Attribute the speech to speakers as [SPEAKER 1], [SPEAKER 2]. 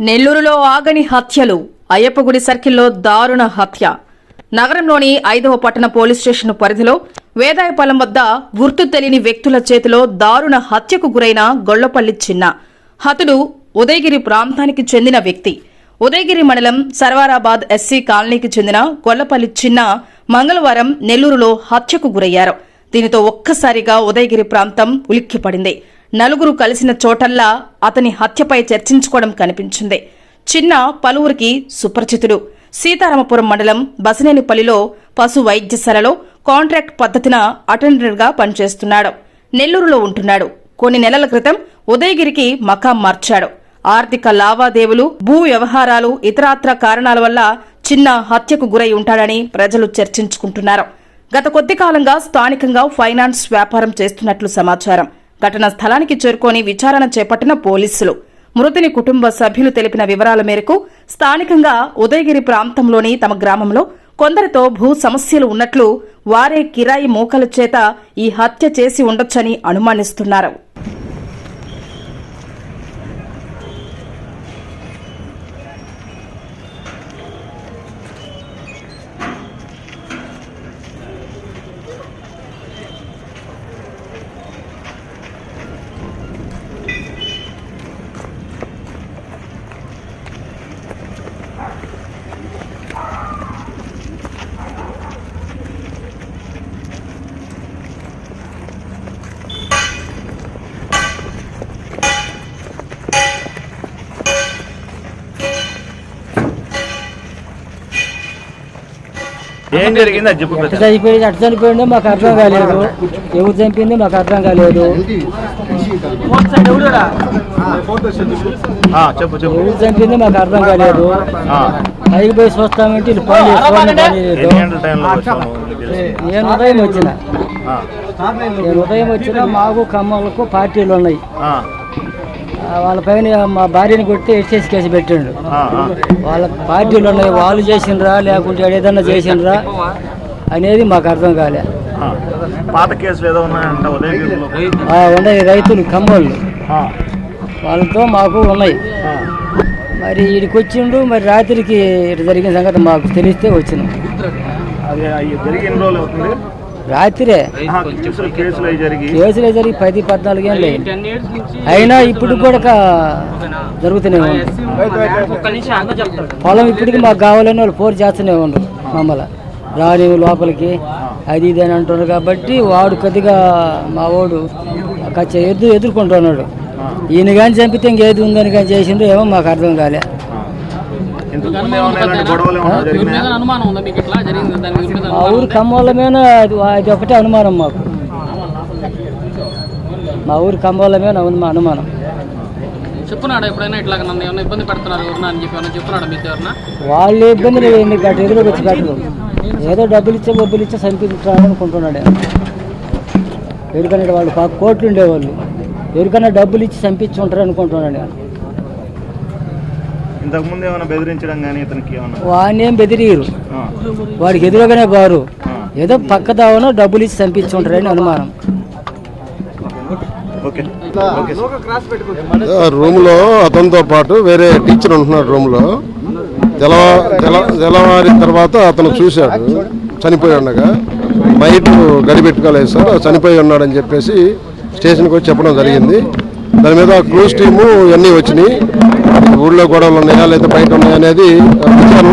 [SPEAKER 1] నెల్లూరులో ఆగని హత్యలు. అయ్యప్పగుడి సర్కిల్లో దారుణ హత్య. నగరంలోని 5వ పట్టణ పోలీస్ స్టేషన్ పరిధిలో వేదాయపాలెం వద్ద గుర్తు తెలియని వ్యక్తుల చేతిలో దారుణ హత్యకు గురైన గొల్లపల్లి చిన్న. హతుడు ఉదయగిరి ప్రాంతానికి చెందిన వ్యక్తి. ఉదయగిరి మండలం సర్వారాబాద్ ఎస్సీ కాలనీకి చెందిన గొల్లపల్లి చిన్న మంగళవారం నెల్లూరులో హత్యకు గురయ్యారు. దీనితో ఒక్కసారిగా ఉదయగిరి ప్రాంతం ఉలిక్కిపడింది. నలుగురు కలిసిన చోటల్లా అతని హత్యపై చర్చించుకోవడం కనిపించింది. చిన్న పలువురికి సుపరిచితుడు. సీతారామపురం మండలం బసనేనిపల్లిలో పశు వైద్యశాలలో కాంట్రాక్ట్ పద్ధతిన అటెండర్గా పనిచేస్తున్నాడు. నెల్లూరులో ఉంటున్నాడు. కొన్ని నెలల క్రితం ఉదయగిరికి మకాం మార్చాడు. ఆర్థిక లావాదేవీలు, భూ వ్యవహారాలు, ఇతరాత్ర కారణాల వల్ల చిన్న హత్యకు గురై ఉంటాడని ప్రజలు చర్చించుకుంటున్నారు. గత కొద్ది కాలంగా స్థానికంగా ఫైనాన్స్ వ్యాపారం చేస్తున్నట్లు సమాచారం. ఘటనా స్థలానికి చేరుకొని విచారణ చేపట్టిన పోలీసులు మృతుని కుటుంబ సభ్యులు తెలిపిన వివరాల మేరకు స్థానికంగా ఉదయగిరి ప్రాంతంలోని తమ గ్రామంలో కొందరితో భూ సమస్యలు ఉన్నట్లు, వారే కిరాయి మోకల చేత ఈ హత్య చేసి ఉండొచ్చని అనుమానిస్తున్నారు.
[SPEAKER 2] ఏం జరిగింది అది చెప్పు.
[SPEAKER 3] అటు చనిపోయిందో మాకు అర్థం కాలేదు. ఎవరు చంపిందో మాకు అర్థం కాలేదు. ఎవరు చంపిందో మాకు అర్థం కాలేదు. పైకి పోయి చూస్తామంటే నేను ఉదయం వచ్చిన మాకు కమ్మలకు పార్టీలు ఉన్నాయి. వాళ్ళ పైన మా భార్యని కొట్టి ఎస్ఎస్ కేసు పెట్టిండు. వాళ్ళ పార్టీలు ఉన్నాయి. వాళ్ళు చేసిండ్రా లేకుంటే ఏదైనా చేసిండ్రా అనేది మాకు అర్థం కాలే.
[SPEAKER 2] పాత కేసులు ఏదో
[SPEAKER 3] ఉన్నాయి. రైతులు కమ్మోళ్ళు వాళ్ళతో మాకు ఉన్నాయి. మరి వీడికి వచ్చిండు. మరి రాత్రికి ఇటు జరిగిన సంగతి మాకు తెలిస్తే వచ్చినాం. రాత్రే కేసులు జరిగి 10-14 ఏళ్ళు అయినా ఇప్పుడు కూడా జరుగుతూనే ఉంది. పొలం ఇప్పటికి మాకు కావాలని వాళ్ళు పోరు చేస్తూనే ఉండరు. మమ్మల్ని రాని లోపలికి అది ఇది అని అంటున్నారు. కాబట్టి వాడు కొద్దిగా మా వాడు ఎదుర్కొంటున్నాడు. ఈయన కానీ చంపితే ఇంకేది ఉందని కానీ చేసిండ్రు ఏమో మాకు అర్థం కాలే. మా ఊరు కమ్మోళ్ళమేనా అది ఒకటే అనుమానం మాకు. మా ఊరు కమ్మోళ్ళమేనా అనుమానం.
[SPEAKER 4] చెప్పున్నాడు ఎప్పుడైనా ఇట్లా నన్ను ఏమైనా ఇబ్బంది పెడుతున్నారు అని చెప్పి చెప్పున్నాడు మీతో ఎవరన్నా?
[SPEAKER 3] వాళ్ళు ఇబ్బంది గట్ట ఎదురుకు వచ్చి పెట్టరు. ఏదో డబ్బులు ఇచ్చే చంపించాడు అనుకుంటున్నాడు. ఎవరికన్నా వాళ్ళు కోట్లు ఉండేవాళ్ళు ఎవరికన్నా డబ్బులు ఇచ్చి చంపించి ఉంటారు అనుకుంటున్నాడు.
[SPEAKER 2] ఇంతకుముందు ఏమైనా బెదిరించడం కానీ ఇతనికి
[SPEAKER 3] వాడిని ఏం బెదిరియరు. వాడికి ఎదురుగానే బారు. ఏదో పక్క దావనో డబ్బులు ఇచ్చి చంపించి ఉంటారని అనుమానం.
[SPEAKER 5] రూమ్ లో అతనితో పాటు వేరే టీచర్ ఉంటున్నాడు. రూమ్ లో తెల్లవారిన తర్వాత అతను చూశాడు చనిపోయి ఉండగా. నైట్ గడిపెట్టుకోలేదు సార్, చనిపోయి ఉన్నాడని చెప్పేసి స్టేషన్కి వచ్చి చెప్పడం జరిగింది. దాని మీద క్రూజ్ టీము ఇవన్నీ వచ్చినాయి. ఊళ్ళో గొడవలు ఉన్నాయా లేదా బయట ఉన్నాయా అనేది విచారణ